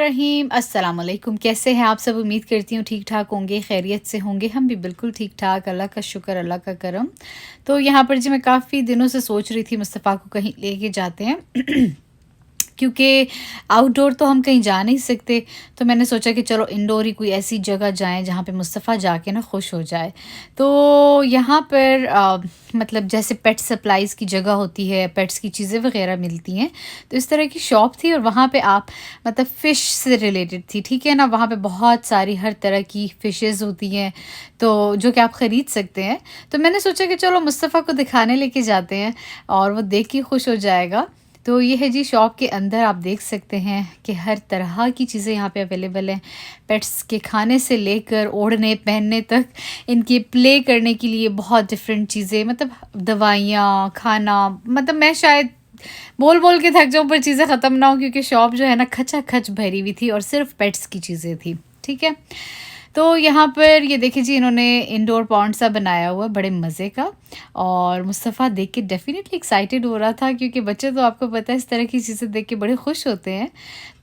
बिस्मिल्लाहिर्रहमानिर्रहीम। अस्सलाम वालेकुम। कैसे हैं आप सब? उम्मीद करती हूँ ठीक ठाक होंगे, खैरियत से होंगे। हम भी बिल्कुल ठीक ठाक, अल्लाह का शुक्र, अल्लाह का करम। तो यहाँ पर जी मैं काफ़ी दिनों से सोच रही थी मुस्तफ़ा को कहीं लेके जाते हैं क्योंकि आउटडोर तो हम कहीं जा नहीं सकते। तो मैंने सोचा कि चलो इंडोर ही कोई ऐसी जगह जाएँ जहाँ पे मुस्तफ़ा जाके ना खुश हो जाए। तो यहाँ पर मतलब जैसे पेट सप्लाइज़ की जगह होती है, पेट्स की चीज़ें वग़ैरह मिलती हैं। तो इस तरह की शॉप थी और वहाँ पे आप मतलब फ़िश से रिलेटेड थी, ठीक है ना? वहाँ पे बहुत सारी हर तरह की फ़िशेज़ होती हैं, तो जो कि आप ख़रीद सकते हैं। तो मैंने सोचा कि चलो मुस्तफ़ा को दिखाने लेके जाते हैं और वो देख के खुश हो जाएगा। तो ये है जी शॉप के अंदर आप देख सकते हैं कि हर तरह की चीज़ें यहाँ पे अवेलेबल हैं। पेट्स के खाने से लेकर ओढ़ने पहनने तक, इनके प्ले करने के लिए बहुत डिफरेंट चीज़ें, मतलब दवाइयाँ, खाना, मतलब मैं शायद बोल बोल के थक जाऊँ पर चीज़ें ख़त्म ना हो, क्योंकि शॉप जो है ना खचाखच भरी हुई थी और सिर्फ पेट्स की चीज़ें थी। ठीक है, तो यहाँ पर ये देखिए जी, इन्होंने इंडोर पॉन्ड सा बनाया हुआ बड़े मज़े का। और मुस्तफ़ा देख के डेफ़िनेटली एक्साइटेड हो रहा था, क्योंकि बच्चे तो आपको पता है इस तरह की चीज़ें देख के बड़े खुश होते हैं।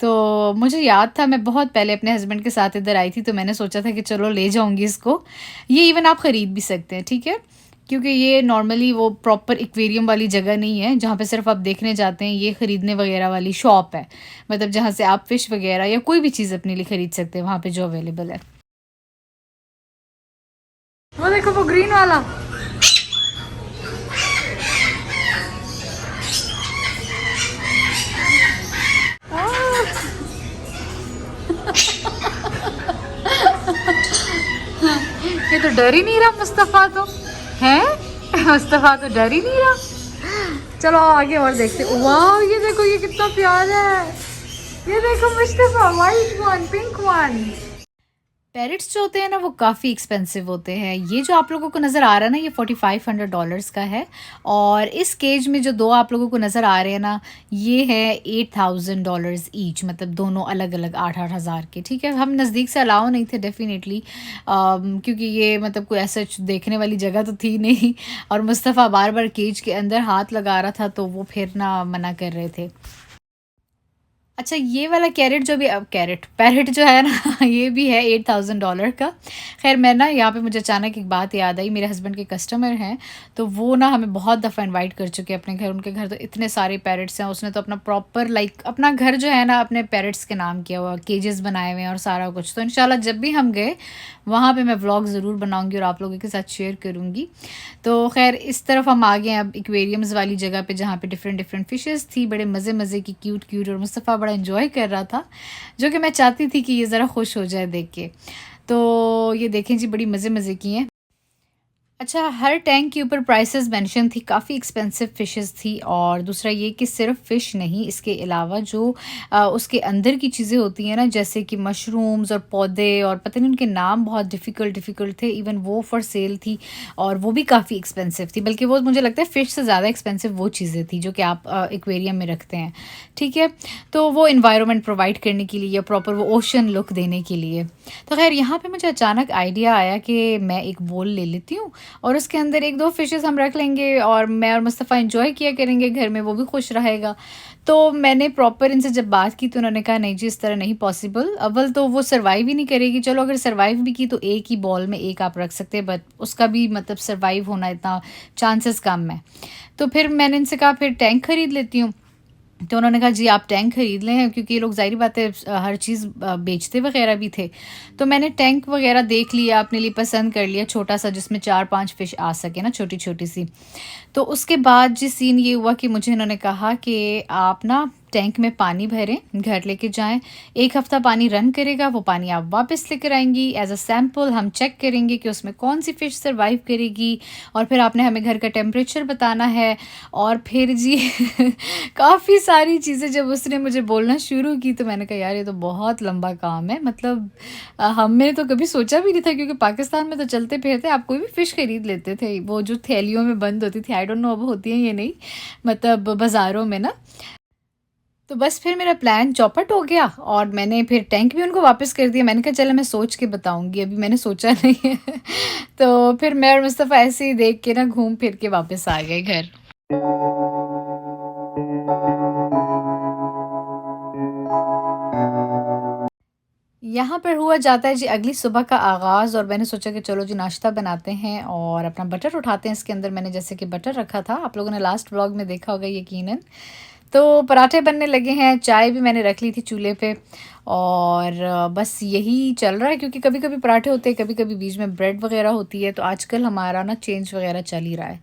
तो मुझे याद था, मैं बहुत पहले अपने हस्बैंड के साथ इधर आई थी, तो मैंने सोचा था कि चलो ले जाऊँगी इसको। ये इवन आप ख़रीद भी सकते हैं, ठीक है? क्योंकि ये नॉर्मली वो प्रॉपर एक्वेरियम वाली जगह नहीं है जहाँ पे सिर्फ आप देखने जाते हैं, ये ख़रीदने वगैरह वाली शॉप है। मतलब जहाँ से आप फ़िश वगैरह या कोई भी चीज़ अपने लिए ख़रीद सकते हैं वहाँ पे जो अवेलेबल है। वो देखो वो ग्रीन वाला। ये तो डर ही नहीं रहा मुस्तफ़ा तो है। मुस्तफ़ा तो डर ही नहीं रहा। चलो आगे और देखते। वाह, ये देखो ये कितना प्यारा है। ये देखो Mustafa, white one, pink one. Parrots जो होते हैं ना वो काफ़ी एक्सपेंसिव होते हैं। ये जो आप लोगों को नज़र आ रहा है ना, ये $4500 का है। और इस केज में जो दो आप लोगों को नज़र आ रहे हैं ना, ये है $8000 ईच, मतलब दोनों अलग अलग 8-8 हज़ार के। ठीक है, हम नज़दीक से अलाउ नहीं थे डेफिनेटली, क्योंकि ये मतलब कोई ऐसा देखने वाली जगह तो थी नहीं। और मुस्तफ़ा बार बार केज के अंदर हाथ लगा रहा था, तो वो फिर ना मना कर रहे थे। अच्छा, ये वाला कैरेट जो भी कैरेट पैरेट जो है ना ये भी है $8000 का। ख़ैर मैं ना यहाँ पे मुझे अचानक एक बात याद आई, मेरे हस्बैंड के कस्टमर हैं, तो वो ना हमें बहुत दफ़ा इनवाइट कर चुके हैं अपने घर। उनके घर तो इतने सारे पैरेट्स हैं, उसने तो अपना प्रॉपर लाइक अपना घर जो है ना अपने पैरेट्स के नाम किया हुआ, केजेस बनाए हुए हैं और सारा कुछ। तो इंशाल्लाह जब भी हम गए वहाँ पे मैं व्लॉग ज़रूर बनाऊँगी और आप लोगों के साथ शेयर करूँगी। तो ख़ैर इस तरफ हम आ गए हैं अब एक्वेरियम्स वाली जगह पे, जहाँ पे डिफ़रेंट डिफ़रेंट फ़िशेस थी, बड़े मज़े मज़े की, क्यूट क्यूट। और मुस्तफ़ा बड़ा एंजॉय कर रहा था, जो कि मैं चाहती थी कि ये ज़रा खुश हो जाए देख के। तो ये देखें जी, बड़ी मज़े मज़े की हैं। अच्छा, हर टैंक के ऊपर प्राइसेस मेंशन थी, काफ़ी एक्सपेंसिव फ़िशेस थी। और दूसरा ये कि सिर्फ फ़िश नहीं, इसके अलावा जो उसके अंदर की चीज़ें होती हैं ना, जैसे कि मशरूम्स और पौधे, और पता नहीं उनके नाम बहुत डिफ़िकल्ट थे, इवन वो फॉर सेल थी। और वो भी काफ़ी एक्सपेंसिव थी, बल्कि वो मुझे लगता है फ़िश से ज़्यादा एक्सपेंसिव वो चीज़ें थी जो कि आप एक्वेरियम में रखते हैं। ठीक है, तो वो इन्वायरमेंट प्रोवाइड करने के लिए या प्रॉपर वो ओशन लुक देने के लिए। तो खैर यहाँ पे मुझे अचानक आइडिया आया कि मैं एक बोल ले लेती हूँ और उसके अंदर 1-2 फ़िशेज़ हम रख लेंगे, और मैं और मुस्तफ़ा एंजॉय किया करेंगे घर में, वो भी खुश रहेगा। तो मैंने प्रॉपर इनसे जब बात की तो उन्होंने कहा नहीं जी, इस तरह नहीं पॉसिबल। अव्वल तो वो सर्वाइव ही नहीं करेगी, चलो अगर सर्वाइव भी की तो एक ही बॉल में एक आप रख सकते हैं, बट उसका भी मतलब सर्वाइव होना इतना चांसेस कम है। तो फिर मैंने इनसे कहा फिर टैंक खरीद लेती हूँ। तो उन्होंने कहा जी आप टैंक खरीद लें, क्योंकि ये लोग ज़ाहिर बात है हर चीज़ बेचते वगैरह भी थे। तो मैंने टैंक वगैरह देख लिया, अपने लिए पसंद कर लिया, छोटा सा जिसमें 4-5 फ़िश आ सके ना, छोटी छोटी सी। तो उसके बाद जी सीन ये हुआ कि मुझे इन्होंने कहा कि आप ना टैंक में पानी भरें, घर लेके जाएँ। 1 हफ़्ता पानी रन करेगा, वो पानी आप वापस लेकर आएँगी एज़ अ सैंपल। हम चेक करेंगे कि उसमें कौन-सी फ़िश सर्वाइव करेगी, और फिर आपने हमें घर का टेम्परेचर बताना है। और फिर जी काफ़ी सारी चीज़ें जब उसने मुझे बोलना शुरू की, तो मैंने कहा यार ये तो बहुत लंबा काम है। मतलब हमने तो कभी सोचा भी नहीं था, क्योंकि पाकिस्तान में तो चलते फिरते आप कोई भी फ़िश खरीद लेते थे, वो जो थैलियों में बंद होती थी, आई डोंट नो अब होती हैं या नहीं, मतलब बाज़ारों में ना। तो बस फिर मेरा प्लान चौपट हो गया और मैंने फिर टैंक भी उनको वापस कर दिया। मैंने कहा चलो मैं सोच के बताऊँगी, अभी मैंने सोचा नहीं है। तो फिर मैं और मुस्तफ़ा ऐसे ही देख के ना घूम फिर के वापस आ गए घर। यहाँ पर हुआ जाता है जी अगली सुबह का आगाज़, और मैंने सोचा कि चलो जी नाश्ता बनाते हैं और अपना बटर उठाते हैं। इसके अंदर मैंने जैसे कि बटर रखा था, आप लोगों ने लास्ट व्लॉग में देखा होगा यकीनन। तो पराठे बनने लगे हैं, चाय भी मैंने रख ली थी चूल्हे पे, और बस यही चल रहा है क्योंकि कभी कभी पराठे होते हैं, कभी कभी बीच में ब्रेड वगैरह होती है। तो आजकल हमारा ना चेंज वगैरह चल ही रहा है।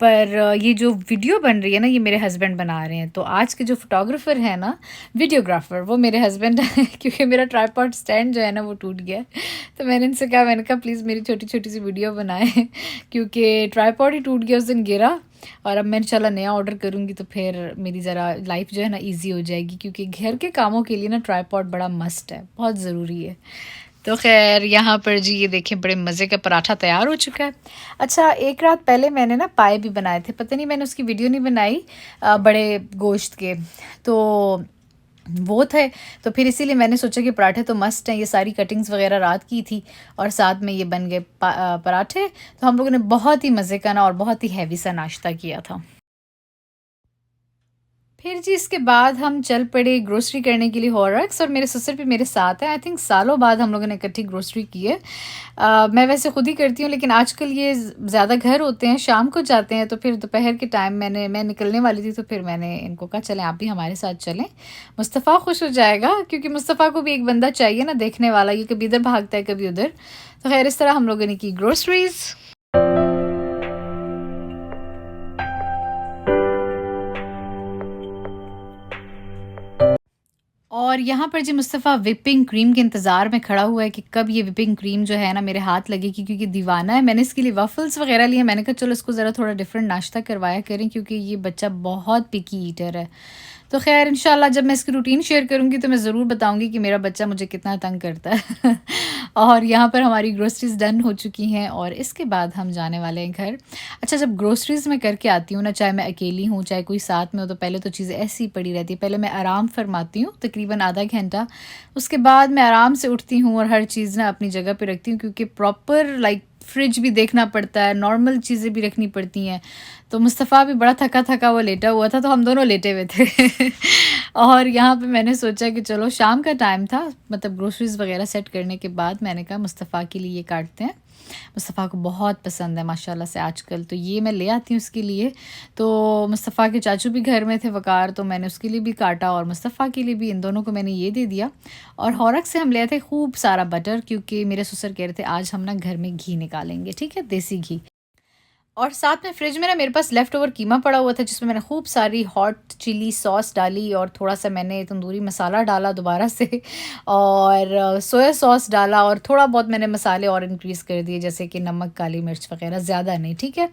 पर ये जो वीडियो बन रही है ना, ये मेरे हस्बैंड बना रहे हैं। तो आज के जो फोटोग्राफ़र है ना, वीडियोग्राफ़र, वो मेरे हस्बैंड हैं क्योंकि मेरा ट्राइपॉड स्टैंड जो है ना वो टूट गया है। तो मैंने कहा प्लीज़ मेरी छोटी छोटी सी वीडियो बनाएं क्योंकि ट्राइपॉड ही टूट गया उस दिन, गिरा। और अब मैंने चला नया ऑर्डर करूँगी तो फिर मेरी ज़रा लाइफ जो है ना ईजी हो जाएगी, क्योंकि घर के कामों के लिए ना ट्राइपॉड बड़ा मस्ट है, बहुत ज़रूरी है। तो खैर यहाँ पर जी ये देखें बड़े मज़े का पराठा तैयार हो चुका है। अच्छा, एक रात पहले मैंने ना पाए भी बनाए थे, पता नहीं मैंने उसकी वीडियो नहीं बनाई, बड़े गोश्त के। तो वो थे, तो फिर इसीलिए मैंने सोचा कि पराठे तो मस्ट हैं, ये सारी कटिंग्स वगैरह रात की थी और साथ में ये बन गए पराठे। तो हम लोगों ने बहुत ही मज़े का ना और बहुत ही हैवी सा नाश्ता किया था। फिर जी इसके बाद हम चल पड़े ग्रोसरी करने के लिए हॉरक्स, और मेरे ससुर भी मेरे साथ हैं। आई थिंक सालों बाद हम लोगों ने इकट्ठी ग्रोसरी की है। मैं वैसे खुद ही करती हूँ, लेकिन आजकल ये ज़्यादा घर होते हैं, शाम को जाते हैं, तो फिर दोपहर के टाइम मैं निकलने वाली थी, तो फिर मैंने इनको कहा चलें आप भी हमारे साथ चलें, मुस्तफ़ा खुश हो जाएगा, क्योंकि मुस्तफ़ा को भी एक बंदा चाहिए ना देखने वाला, ये कभी इधर भागता है कभी उधर। तो खैर इस तरह हम लोगों ने की ग्रोसरीज़। और यहाँ पर जी मुस्तफ़ा व्हिपिंग क्रीम के इंतज़ार में खड़ा हुआ है कि कब ये व्हिपिंग क्रीम जो है ना मेरे हाथ लगेगी, क्योंकि दीवाना है। मैंने इसके लिए वफ़ल्स वगैरह लिए, मैंने कहा चलो इसको ज़रा थोड़ा डिफरेंट नाश्ता करवाया करें, क्योंकि ये बच्चा बहुत पिकी ईटर है। तो खैर इंशाल्लाह जब मैं इसकी रूटीन शेयर करूँगी तो मैं ज़रूर बताऊँगी कि मेरा बच्चा मुझे कितना तंग करता है। और यहाँ पर हमारी ग्रोसरीज़ डन हो चुकी हैं और इसके बाद हम जाने वाले हैं घर। अच्छा, जब ग्रोसरीज़ मैं करके आती हूँ ना, चाहे मैं अकेली हूँ चाहे कोई साथ में हो, तो पहले तो चीज़ें ऐसी ही पड़ी रहती है। पहले मैं आराम फरमाती हूँ तकरीबन आधा घंटा, उसके बाद मैं आराम से उठती हूँ और हर चीज़ ना अपनी जगह पे रखती हूँ, क्योंकि प्रॉपर लाइक फ्रिज भी देखना पड़ता है, नॉर्मल चीज़ें भी रखनी पड़ती हैं। तो मुस्तफ़ा भी बड़ा थका थका वो लेटा हुआ था, तो हम दोनों लेटे हुए थे और यहाँ पे मैंने सोचा कि चलो शाम का टाइम था, मतलब ग्रोसरीज़ वगैरह सेट करने के बाद मैंने कहा मुस्तफ़ा के लिए ये काटते हैं। मुस्तफ़ा को बहुत पसंद है माशाल्लाह से आजकल, तो ये मैं ले आती हूँ उसके लिए। तो मुस्तफ़ा के चाचू भी घर में थे वकार, तो मैंने उसके लिए भी काटा और मुस्तफ़ा के लिए भी, इन दोनों को मैंने ये दे दिया। और हॉरक से हम ले आए थे खूब सारा बटर, क्योंकि मेरे ससुर कह रहे थे आज हम ना घर में घी निकालेंगे, ठीक है, देसी घी। और साथ में फ्रिज में ना मेरे पास लेफ़्ट ओवर कीमा पड़ा हुआ था, जिसमें मैंने खूब सारी हॉट चिली सॉस डाली और थोड़ा-सा मैंने तंदूरी मसाला डाला दोबारा से और सोया सॉस डाला, और थोड़ा बहुत मैंने मसाले और इंक्रीज़ कर दिए, जैसे कि नमक, काली मिर्च वग़ैरह, ज़्यादा नहीं, ठीक है।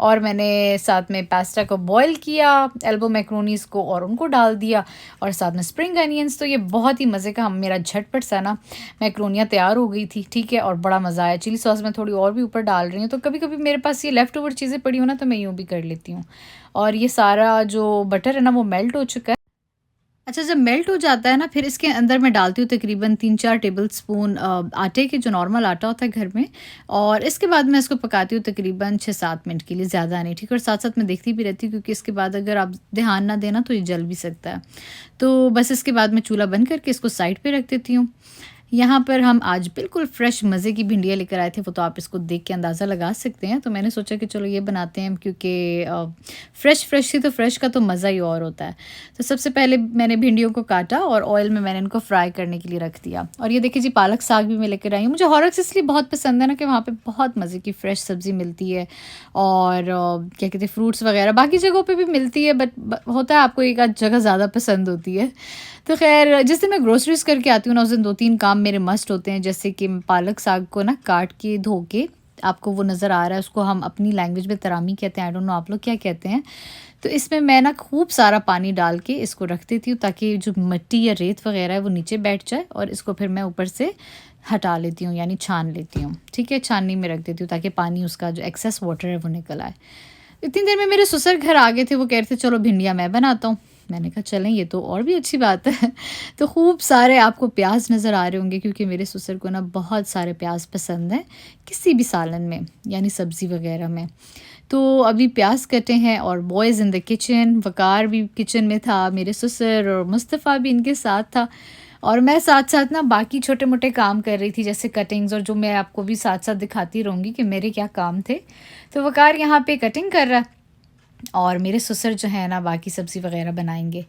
और मैंने साथ में पास्ता को बॉयल किया, एल्बो मैक्रोनीज़ को, और उनको डाल दिया, और साथ में स्प्रिंग अनियंस। तो ये बहुत ही मज़े का मेरा झटपट सा ना मैक्रोनियाँ तैयार हो गई थी, ठीक है, और बड़ा मज़ा आया। चिली सॉस मैं थोड़ी और भी ऊपर डाल रही हूँ, तो कभी-कभी मेरे पास ये लेफ़्ट ओवर चीज़ें पड़ी हो ना, तो मैं यूँ भी कर लेती हूँ। और ये सारा जो बटर है ना वो मेल्ट हो चुका है। अच्छा, जब मेल्ट हो जाता है ना, फिर इसके अंदर मैं डालती हूँ तकरीबन 3-4 टेबल स्पून आटे के, जो नॉर्मल आटा होता है घर में, और इसके बाद मैं इसको पकाती हूँ तकरीबन 6-7 मिनट के लिए, ज़्यादा नहीं, ठीक है। और साथ-साथ मैं देखती भी रहती हूँ, क्योंकि इसके बाद अगर आप ध्यान ना देना तो ये जल भी सकता है। तो बस इसके बाद मैं चूल्हा बंद करके इसको साइड पे रख देती हूँ। यहाँ पर हम आज बिल्कुल फ्रेश मज़े की भिंडियाँ लेकर आए थे, वो तो आप इसको देख के अंदाज़ा लगा सकते हैं। तो मैंने सोचा कि चलो ये बनाते हैं, क्योंकि फ़्रेश थी, तो फ़्रेश का तो मज़ा ही और होता है। तो सबसे पहले मैंने भिंडियों को काटा और ऑयल में मैंने इनको फ्राई करने के लिए रख दिया। और ये देखिए जी, पालक साग भी मैं लेकर आई हूँ। मुझे हॉरक्स इसलिए बहुत पसंद है ना कि वहाँ पे बहुत मज़े की फ़्रेश सब्ज़ी मिलती है, और क्या कहते हैं, फ्रूट्स वगैरह बाकी जगहों पे भी मिलती है, बट होता है आपको एक आध जगह ज़्यादा पसंद होती है। तो खैर जिस दिन मैं ग्रोसरीज़ करके आती हूँ ना, उस दिन 2-3 काम मेरे मस्ट होते हैं, जैसे कि पालक साग को ना काट के धो के, आपको वो नज़र आ रहा है, उसको हम अपनी लैंग्वेज में तरामी कहते हैं, आई डोंट नो आप लोग क्या कहते हैं। तो इसमें मैं ना खूब सारा पानी डाल के इसको रख देती हूँ, ताकि जो मिट्टी या रेत वगैरह है वो नीचे बैठ जाए, और इसको फिर मैं ऊपर से हटा लेती हूँ, यानी छान लेती हूँ, ठीक है, छाननी में रख देती हूँ, ताकि पानी उसका जो एक्सेस वाटर है वो निकल आए। इतनी देर में मेरे ससुर घर आ गए थे, वो कह रहे थे चलो भिंडियाँ मैं बनाता हूँ। मैंने कहा चलें, ये तो और भी अच्छी बात है। तो खूब सारे आपको प्याज नज़र आ रहे होंगे, क्योंकि मेरे ससुर को ना बहुत सारे प्याज पसंद हैं किसी भी सालन में, यानी सब्ज़ी वगैरह में। तो अभी प्याज कटे हैं, और बॉयज़ इन द किचन, वकार भी किचन में था, मेरे ससुर और मुस्तफ़ा भी इनके साथ था। और मैं साथ साथ ना बाकी छोटे मोटे काम कर रही थी, जैसे कटिंग्स, और जो मैं आपको भी साथ साथ दिखाती रहूँगी कि मेरे क्या काम थे। तो वकार यहाँ पे कटिंग कर रहा है और मेरे ससुर जो है ना बाकी सब्ज़ी वगैरह बनाएंगे।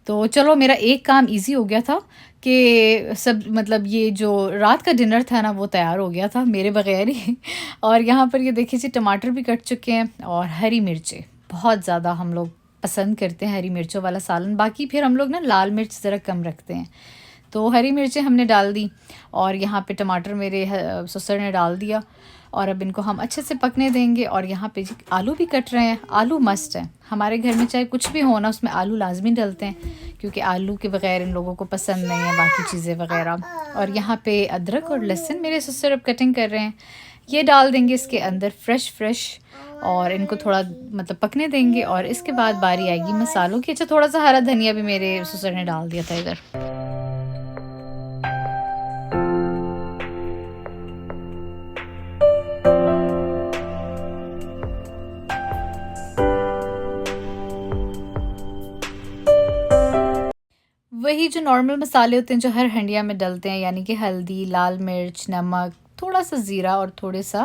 तो चलो मेरा एक काम इजी हो गया था कि सब मतलब ये जो रात का डिनर था ना वो तैयार हो गया था मेरे बगैर ही। और यहाँ पर ये देखिए जी टमाटर भी कट चुके हैं और हरी मिर्चें बहुत ज़्यादा हम लोग पसंद करते हैं हरी मिर्चों वाला सालन। बाकी फिर हम लोग ना लाल मिर्च ज़रा कम रखते हैं, तो हरी मिर्चें हमने डाल दी और यहाँ पे टमाटर मेरे ससुर ने डाल दिया। और अब इनको हम अच्छे से पकने देंगे। और यहाँ पे जी आलू भी कट रहे हैं। आलू मस्ट है हमारे घर में, चाहे कुछ भी हो ना उसमें आलू लाजमी डलते हैं, क्योंकि आलू के बगैर इन लोगों को पसंद नहीं है बाकी चीज़ें वगैरह। और यहाँ पे अदरक और लहसुन मेरे ससुर अब कटिंग कर रहे हैं, ये डाल देंगे इसके अंदर फ्रेश और इनको थोड़ा मतलब पकने देंगे। और इसके बाद बारी आएगी मसालों की। अच्छा थोड़ा सा हरा धनिया भी मेरे ससुर ने डाल दिया था इधर। वही जो नॉर्मल मसाले होते हैं जो हर हंडिया में डलते हैं, यानी कि हल्दी, लाल मिर्च, नमक, थोड़ा सा ज़ीरा और थोड़े सा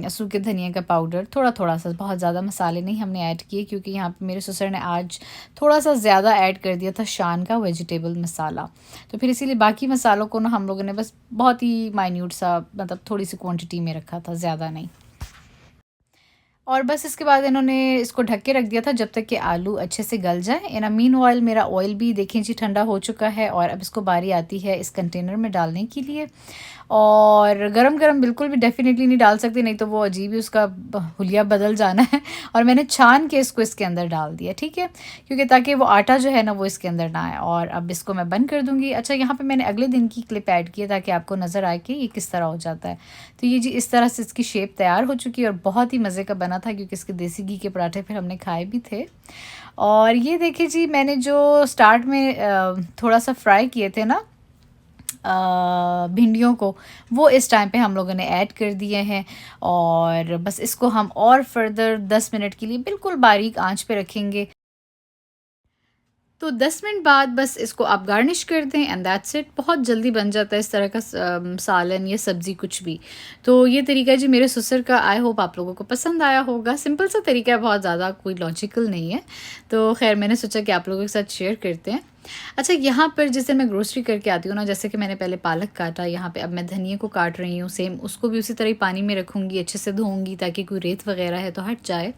सूखे धनिया का पाउडर, थोड़ा थोड़ा सा, बहुत ज़्यादा मसाले नहीं हमने ऐड किए, क्योंकि यहाँ पे मेरे ससुर ने आज थोड़ा सा ज़्यादा ऐड कर दिया था शान का वेजिटेबल मसाला। तो फिर इसीलिए बाकी मसालों को ना हम लोगों ने बस बहुत ही माइन्यूट सा मतलब थोड़ी सी क्वान्टिटी में रखा था, ज़्यादा नहीं। और बस इसके बाद इन्होंने इसको ढक के रख दिया था जब तक कि आलू अच्छे से गल जाए। इन मीन ऑयल मेरा ऑयल भी देखें जी ठंडा हो चुका है और अब इसको बारी आती है इस कंटेनर में डालने के लिए। और गरम गरम बिल्कुल भी डेफिनेटली नहीं डाल सकते, नहीं तो वो अजीब ही उसका हुलिया बदल जाना है। और मैंने छान के इसको इसके अंदर डाल दिया, ठीक है, क्योंकि ताकि वो आटा जो है ना वो इसके अंदर ना आए। और अब इसको मैं बंद कर दूँगी। अच्छा यहाँ पे मैंने अगले दिन की क्लिप ऐड की है ताकि आपको नज़र आए कि ये किस तरह हो जाता है। तो ये जी इस तरह से इसकी शेप तैयार हो चुकी है और बहुत ही मज़े का बना था, क्योंकि इसके देसी घी के पराठे फिर हमने खाए भी थे। और ये देखिए जी मैंने जो स्टार्ट में थोड़ा सा फ्राई किए थे ना भिंडियों को, वो इस टाइम पे हम लोगों ने ऐड कर दिए हैं। और बस इसको हम और फर्दर 10 मिनट के लिए बिल्कुल बारीक आंच पे रखेंगे। तो 10 मिनट बाद बस इसको आप गार्निश कर दें एंड दैट्स इट। बहुत जल्दी बन जाता है इस तरह का सालन या सब्ज़ी कुछ भी। तो ये तरीका जी मेरे ससुर का, आई होप आप लोगों को पसंद आया होगा। सिंपल सा तरीका है, बहुत ज़्यादा कोई लॉजिकल नहीं है। तो खैर मैंने सोचा कि आप लोगों के साथ शेयर करते हैं। अच्छा यहाँ पर जैसे मैं ग्रोसरी करके आती हूँ ना, जैसे कि मैंने पहले पालक काटा, यहाँ पे अब मैं धनिया को काट रही हूँ, सेम उसको भी उसी तरह ही पानी में रखूँगी, अच्छे से धोऊँगी ताकि कोई रेत वगैरह है तो हट जाए।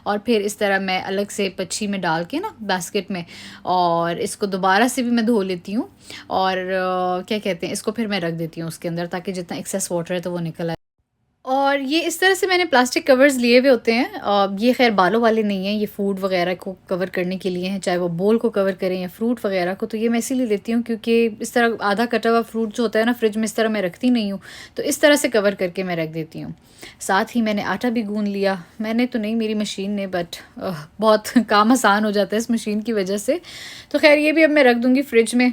और फिर इस तरह मैं अलग से पच्छी में डाल के ना बास्केट में, और इसको दोबारा से भी मैं धो लेती हूँ। और क्या कहते हैं, इसको फिर मैं रख देती हूँ उसके अंदर ताकि जितना एक्सेस वाटर है तो वो निकल आए। और ये इस तरह से मैंने प्लास्टिक कवर्स लिए हुए होते हैं। ये खैर बालों वाले नहीं हैं, ये फूड वगैरह को कवर करने के लिए हैं, चाहे वो बोल को कवर करें या फ्रूट वगैरह को। तो ये मैं इसीलिए लेती हूँ क्योंकि इस तरह आधा कटा हुआ फ्रूट जो होता है ना फ्रिज में इस तरह मैं रखती नहीं हूँ, तो इस तरह से कवर करके मैं रख देती हूँ। साथ ही मैंने आटा भी गूँध लिया, मैंने तो नहीं, मेरी मशीन ने, बट बहुत काम आसान हो जाता है इस मशीन की वजह से। तो खैर ये भी अब मैं रख दूँगी फ्रिज में।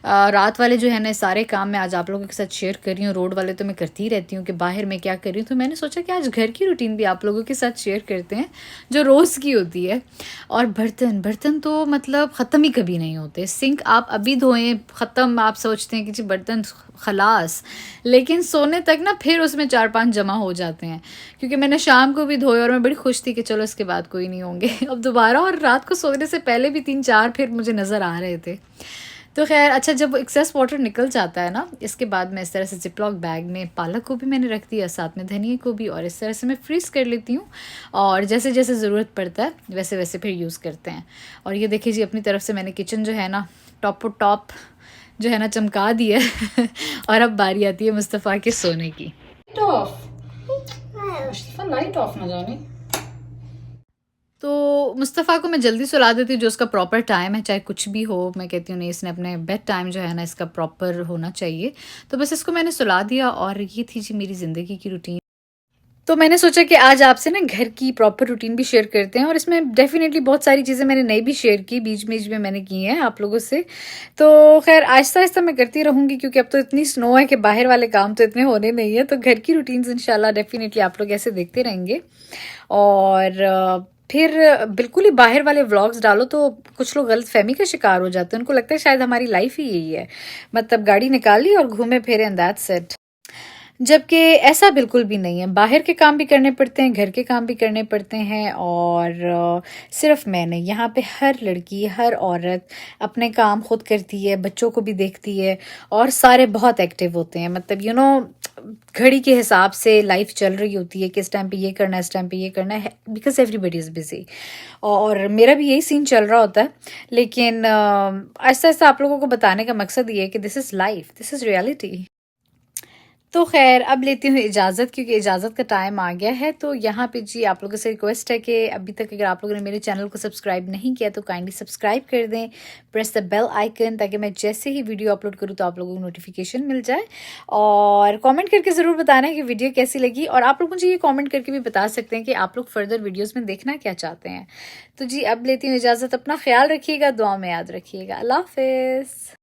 रात वाले जो है ना सारे काम मैं आज आप लोगों के साथ शेयर कर रही हूँ। रोड वाले तो मैं करती ही रहती हूँ कि बाहर में क्या कर रही हूँ, तो मैंने सोचा कि आज घर की रूटीन भी आप लोगों के साथ शेयर करते हैं जो रोज़ की होती है। और बर्तन बर्तन तो मतलब ख़त्म ही कभी नहीं होते। सिंक आप अभी धोएं ख़त्म, आप सोचते हैं कि जी बर्तन खलास, लेकिन सोने तक ना फिर उसमें 4-5 जमा हो जाते हैं। क्योंकि मैंने शाम को भी धोए और मैं बड़ी खुश थी कि चलो इसके बाद कोई नहीं होंगे अब दोबारा। और रात को सोने से पहले भी 3-4 फिर मुझे नज़र आ रहे थे। तो खैर अच्छा, जब एक्सेस वाटर निकल जाता है ना, इसके बाद मैं इस तरह से जिपलॉक बैग में पालक को भी मैंने रख दिया, साथ में धनिया को भी, और इस तरह से मैं फ्रीज़ कर लेती हूँ। और जैसे जैसे ज़रूरत पड़ता है वैसे वैसे फिर यूज़ करते हैं। और ये देखिए जी अपनी तरफ से मैंने किचन जो है ना टॉप जो है ना चमका दिया है और अब बारी आती है मुस्तफ़ा के सोने की। लाइट ऑफ ना जाने। तो मुस्तफ़ा को मैं जल्दी सुला देती हूँ, जो उसका प्रॉपर टाइम है, चाहे कुछ भी हो। मैं कहती हूँ नहीं, इसने अपने बेड टाइम जो है ना इसका प्रॉपर होना चाहिए। तो बस इसको मैंने सुला दिया और ये थी जी मेरी ज़िंदगी की रूटीन। तो मैंने सोचा कि आज आपसे ना घर की प्रॉपर रूटीन भी शेयर करते हैं। और इसमें डेफिनेटली बहुत सारी चीज़ें मैंने नई भी शेयर की, बीच बीच में मैंने की हैं आप लोगों से। तो खैर आहिस्ता आहिस्ता मैं करती रहूँगी, क्योंकि अब तो इतनी स्नो है कि बाहर वाले काम तो इतने होने नहीं है। तो घर की रूटीन्स इंशाल्लाह डेफिनेटली आप लोग ऐसे देखते रहेंगे। और फिर बिल्कुल ही बाहर वाले व्लॉग्स डालो तो कुछ लोग गलत फहमी का शिकार हो जाते हैं, उनको लगता है शायद हमारी लाइफ ही यही है, मतलब गाड़ी निकाली और घूमे फिरे एंड दैट्स इट। जबकि ऐसा बिल्कुल भी नहीं है, बाहर के काम भी करने पड़ते हैं, घर के काम भी करने पड़ते हैं, और सिर्फ मैं नहीं, यहाँ पे हर लड़की हर औरत अपने काम खुद करती है, बच्चों को भी देखती है, और सारे बहुत एक्टिव होते हैं, मतलब यू नो घड़ी के हिसाब से लाइफ चल रही होती है कि इस टाइम पे ये करना है, इस टाइम पे ये करना है, बिकॉज एवरीबडी इज़ बिजी। और मेरा भी यही सीन चल रहा होता है, लेकिन ऐसा ऐसा आप लोगों को बताने का मकसद ये है कि this is life, this is reality. तो खैर अब लेती हूँ इजाज़त, क्योंकि इजाज़त का टाइम आ गया है। तो यहाँ पे जी आप लोगों से रिक्वेस्ट है कि अभी तक अगर आप लोगों ने मेरे चैनल को सब्सक्राइब नहीं किया तो काइंडली सब्सक्राइब कर दें, प्रेस द बेल आइकन, ताकि मैं जैसे ही वीडियो अपलोड करूँ तो आप लोगों को नोटिफिकेशन मिल जाए। और कमेंट करके ज़रूर बताना है कि वीडियो कैसी लगी, और आप लोग मुझे ये कॉमेंट करके भी बता सकते हैं कि आप लोग फर्दर वीडियोज़ में देखना क्या चाहते हैं। तो जी अब लेती हूँ इजाज़त, अपना ख्याल रखिएगा, दुआ में याद रखिएगा, अल्लाह हाफिज़।